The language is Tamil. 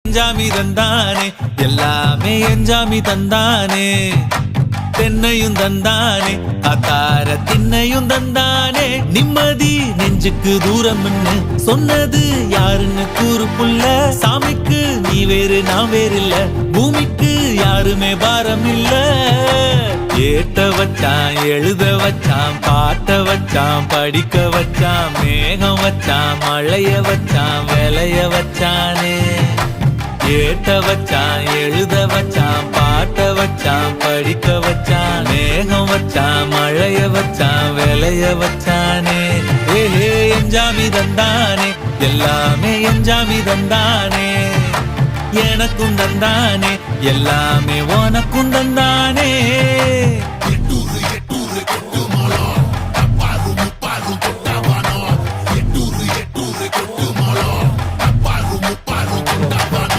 எஞ்சாமி தந்தானே எல்லாமே எஞ்சாமி தந்தானே தென்னையும் தந்தானே அத்தார திண்ணையும் தந்தானே நிம்மதி நெஞ்சுக்கு தூரம் சொன்னது யாருன்னு கூறு புள்ள சாமிக்கு நீ வேறு நான் வேறு இல்ல பூமிக்கு யாருமே பாரம் இல்ல ஏத்த வச்சான் எழுத வச்சான் பாட்ட வச்சான் படிக்க வச்சான் மேகம் வச்சான் மழைய வச்சான் விளைய வச்சானே ஏத்த வச்சான் எழுத வச்சான் பாட்ட வச்சான் படிக்க வச்சான் மேகம் வச்சான் மழைய வச்சான் விளைய வச்சானே ஏஹே எஞ்சாமி தந்தானே எல்லாமே எஞ்சாமி தந்தானே எனக்கும் தந்தானே எல்லாமே உனக்கும் தந்தானே